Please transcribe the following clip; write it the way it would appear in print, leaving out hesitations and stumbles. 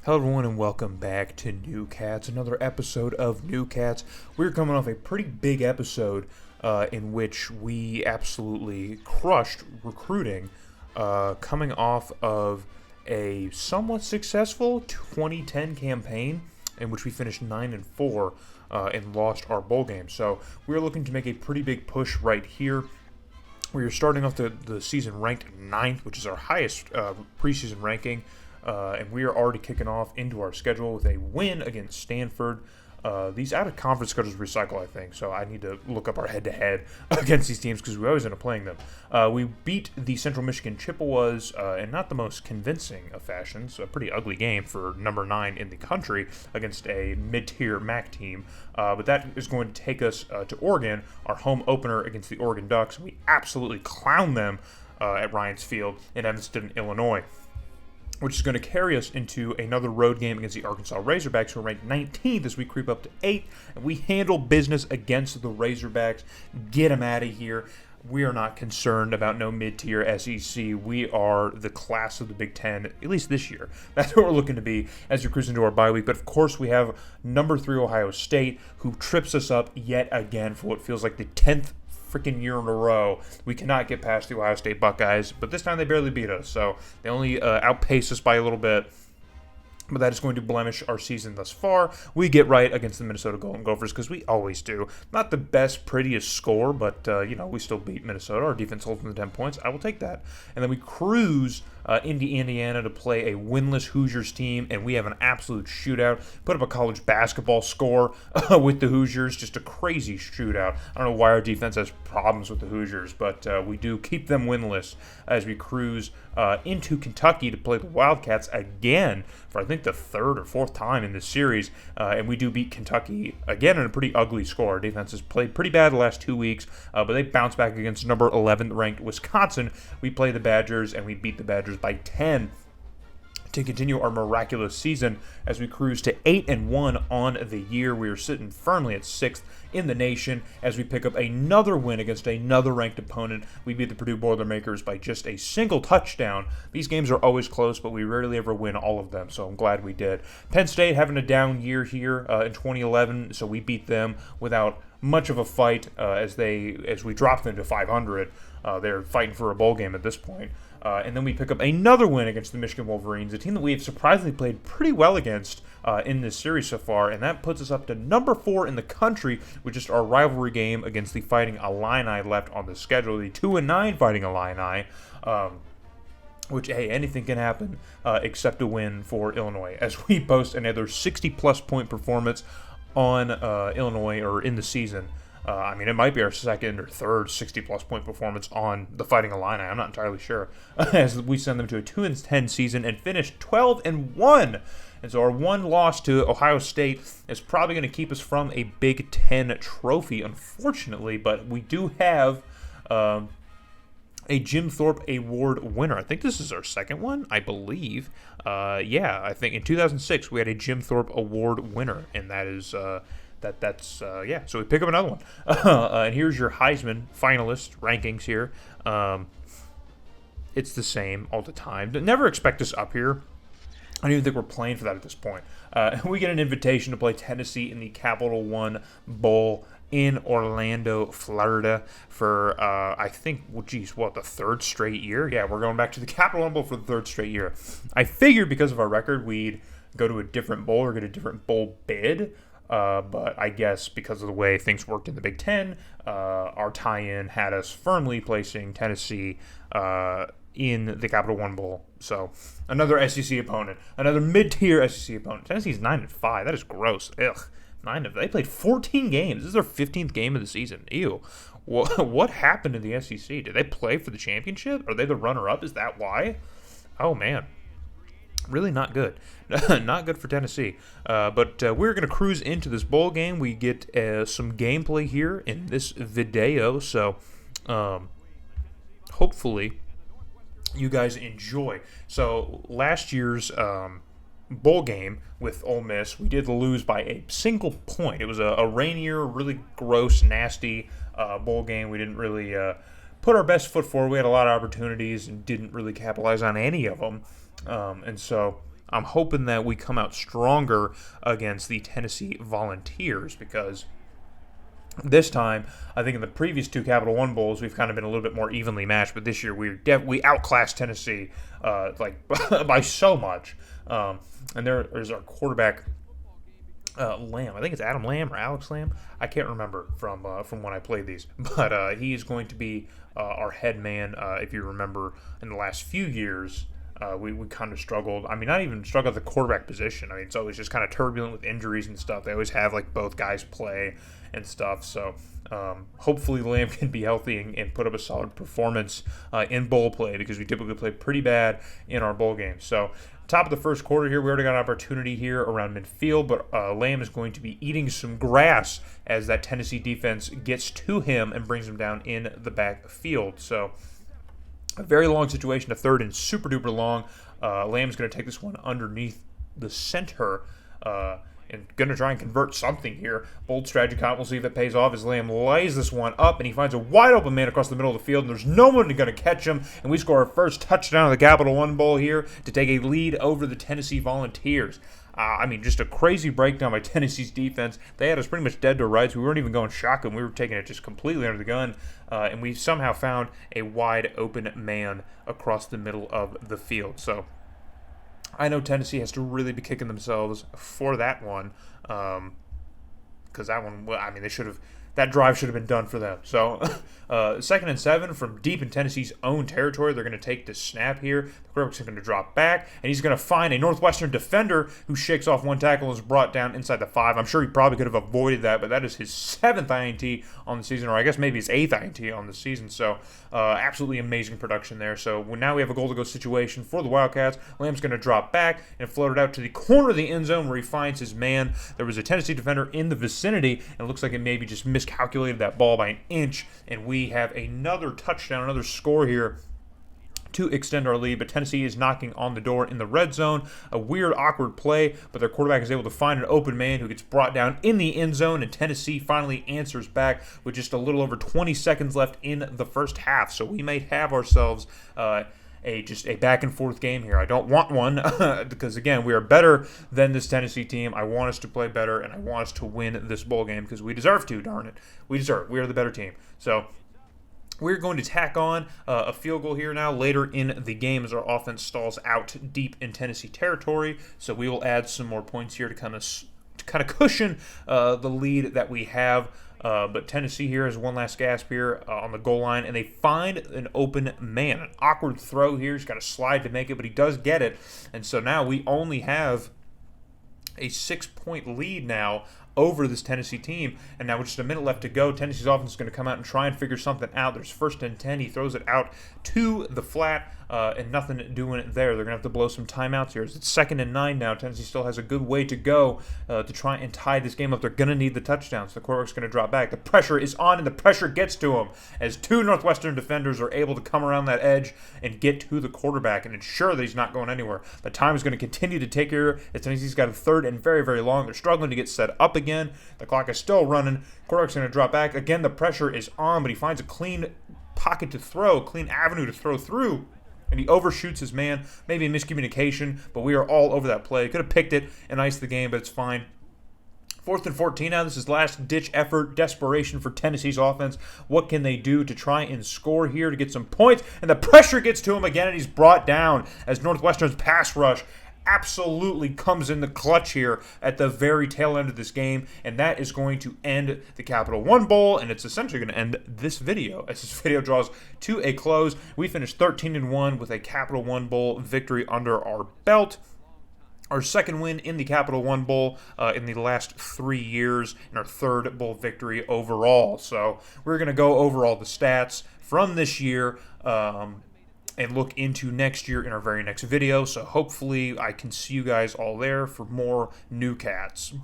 Hello everyone and welcome back to New Cats, another episode of New Cats. We're coming off a pretty big episode in which we absolutely crushed recruiting, coming off of a somewhat successful 2010 campaign in which we finished 9-4 and lost our bowl game. So we're looking to make a pretty big push right here. We are starting off the season ranked 9th, which is our highest preseason ranking. And we are already kicking off into our schedule with a win against Stanford. These out-of-conference schedules recycle, I think, so I need to look up our head-to-head against these teams because we always end up playing them. We beat the Central Michigan Chippewas in not the most convincing of fashions. A pretty ugly game for number 9 in the country against a mid-tier MAC team. But that is going to take us to Oregon, our home opener against the Oregon Ducks. We absolutely clown them at Ryan's Field in Evanston, Illinois, which is going to carry us into another road game against the Arkansas Razorbacks, who are ranked 19th as we creep up to 8th. And we handle business against the Razorbacks. Get them out of here. We are not concerned about no mid-tier SEC. We are the class of the Big Ten, at least this year. That's what we're looking to be as we cruise into our bye week. But, of course, we have number 3 Ohio State, who trips us up yet again for what feels like the 10th freaking year in a row. We cannot get past the Ohio State Buckeyes, but this time they barely beat us, so they only outpaced us by a little bit. But that is going to blemish our season thus far. We get right against the Minnesota Golden Gophers because we always do. Not the best, prettiest score, but, we still beat Minnesota. Our defense holds them to 10 points. I will take that. And then we cruise into Indiana to play a winless Hoosiers team, and we have an absolute shootout. Put up a college basketball score with the Hoosiers. Just a crazy shootout. I don't know why our defense has problems with the Hoosiers, but we do keep them winless as we cruise into Kentucky to play the Wildcats again for I think the third or fourth time in this series, and we do beat Kentucky again in a pretty ugly score. Our defense has played pretty bad the last 2 weeks, but they bounced back against number 11 ranked Wisconsin. We play the Badgers, and we beat the Badgers by 10 to continue our miraculous season as we cruise to 8-1 on the year. We are sitting firmly at 6th in the nation as we pick up another win against another ranked opponent. We beat the Purdue Boilermakers by just a single touchdown. These games are always close, but we rarely ever win all of them, so I'm glad we did. Penn State having a down year here in 2011, so we beat them without much of a fight as we dropped them to 500. They're fighting for a bowl game at this point. And then we pick up another win against the Michigan Wolverines, a team that we have surprisingly played pretty well against in this series so far, and that puts us up to number 4 in the country with just our rivalry game against the Fighting Illini left on the schedule, the 2-9 Fighting Illini, which, hey, anything can happen except a win for Illinois, as we post another 60-plus point performance on Illinois, or in the season. It might be our second or third 60-plus point performance on the Fighting Illini. I'm not entirely sure. As we send them to a 2-10 season and finish 12-1. And so our one loss to Ohio State is probably going to keep us from a Big Ten trophy, unfortunately. But we do have a Jim Thorpe Award winner. I think this is our second one, I believe. I think in 2006 we had a Jim Thorpe Award winner, and that is... So we pick up another one. And here's your Heisman finalist rankings here. It's the same all the time. Never expect us up here. I don't even think we're playing for that at this point. We get an invitation to play Tennessee in the Capital One Bowl in Orlando, Florida for, the third straight year? Yeah, we're going back to the Capital One Bowl for the third straight year. I figured because of our record, we'd go to a different bowl or get a different bowl bid. But I guess because of the way things worked in the Big Ten, our tie-in had us firmly placing Tennessee in the Capital One Bowl. So another SEC opponent, another mid-tier SEC opponent. Tennessee's 9-5. That is gross. Ugh. They played 14 games. This is their 15th game of the season. Ew. What happened to the SEC? Did they play for the championship? Are they the runner-up? Is that why? Oh, man. Really not good. Not good for Tennessee. But we're going to cruise into this bowl game. We get some gameplay here in this video. So hopefully you guys enjoy. So last year's bowl game with Ole Miss, we did lose by a single point. It was a rainier, really gross, nasty bowl game. We didn't really put our best foot forward. We had a lot of opportunities and didn't really capitalize on any of them. And so I'm hoping that we come out stronger against the Tennessee Volunteers, because this time, I think in the previous two Capital One Bowls, we've kind of been a little bit more evenly matched, but this year we outclassed Tennessee by so much. And there's our quarterback, Lamb. I think it's Adam Lamb or Alex Lamb. I can't remember from when I played these, but he is going to be our head man. If you remember, in the last few years, we kind of struggled. I mean, not even struggled at the quarterback position. I mean, it's always just kind of turbulent with injuries and stuff. They always have like both guys play and stuff. So hopefully Lamb can be healthy and put up a solid performance in bowl play, because we typically play pretty bad in our bowl games. So top of the first quarter here, we already got an opportunity here around midfield, but Lamb is going to be eating some grass as that Tennessee defense gets to him and brings him down in the backfield. So a very long situation, a third and super duper long. Lamb's going to take this one underneath the center and going to try and convert something here. Bold strategy comp. We'll see if it pays off as Lamb lays this one up, and he finds a wide open man across the middle of the field, and there's no one going to catch him, and we score our first touchdown of the Capital One Bowl here to take a lead over the Tennessee Volunteers. I mean, just a crazy breakdown by Tennessee's defense. They had us pretty much dead to rights. We weren't even going shotgun. We were taking it just completely under the gun, and we somehow found a wide open man across the middle of the field. So I know Tennessee has to really be kicking themselves for that one, because that one, well, I mean, that drive should have been done for them. So 2nd and 7 from deep in Tennessee's own territory. They're going to take this snap here. The quarterback's going to drop back, and he's going to find a Northwestern defender who shakes off one tackle and is brought down inside the 5. I'm sure he probably could have avoided that, but that is his 7th INT on the season, or I guess maybe his 8th INT on the season. So absolutely amazing production there. So now we have a goal-to-go situation for the Wildcats. Lamb's going to drop back and float it out to the corner of the end zone where he finds his man. There was a Tennessee defender in the vicinity, and it looks like it maybe just miscalculated that ball by an inch, and we have another touchdown, another score here to extend our lead. But Tennessee is knocking on the door in the red zone. A weird, awkward play, but their quarterback is able to find an open man who gets brought down in the end zone, and Tennessee finally answers back with just a little over 20 seconds left in the first half. So we may have ourselves just a back and forth game here. I don't want one because, again, we are better than this Tennessee team. I want us to play better, and I want us to win this bowl game because we deserve to, darn it. We are the better team. So we're going to tack on a field goal here now later in the game as our offense stalls out deep in Tennessee territory. So we will add some more points here to kind of cushion the lead that we have. But Tennessee here has one last gasp here on the goal line, and they find an open man. An awkward throw here. He's got to slide to make it, but he does get it. And so now we only have a 6-point lead now over this Tennessee team, and now with just a minute left to go, Tennessee's offense is going to come out and try and figure something out. There's 1st and 10. He throws it out to the flat, and nothing doing it there. They're going to have to blow some timeouts here. It's 2nd and 9 now. Tennessee still has a good way to go to try and tie this game up. They're going to need the touchdowns. The quarterback's going to drop back. The pressure is on, and the pressure gets to him as 2 Northwestern defenders are able to come around that edge and get to the quarterback and ensure that he's not going anywhere. The time is going to continue to take here as Tennessee's got a 3rd and very, very long. They're struggling to get set up again. The clock is still running. Quarterback's going to drop back. Again, the pressure is on, but he finds a clean pocket to throw, a clean avenue to throw through, and he overshoots his man. Maybe a miscommunication, but we are all over that play. Could have picked it and iced the game, but it's fine. 4th and 14 now. This is last-ditch effort, desperation for Tennessee's offense. What can they do to try and score here to get some points? And the pressure gets to him again, and he's brought down as Northwestern's pass rush absolutely comes in the clutch here at the very tail end of this game, and that is going to end the Capital One Bowl, and it's essentially going to end this video as this video draws to a close. We finished 13-1 with a Capital One Bowl victory under our belt. Our 2nd win in the Capital One Bowl in the last 3 years, and our 3rd bowl victory overall. So we're going to go over all the stats from this year and look into next year in our very next video. So hopefully I can see you guys all there for more New Cats.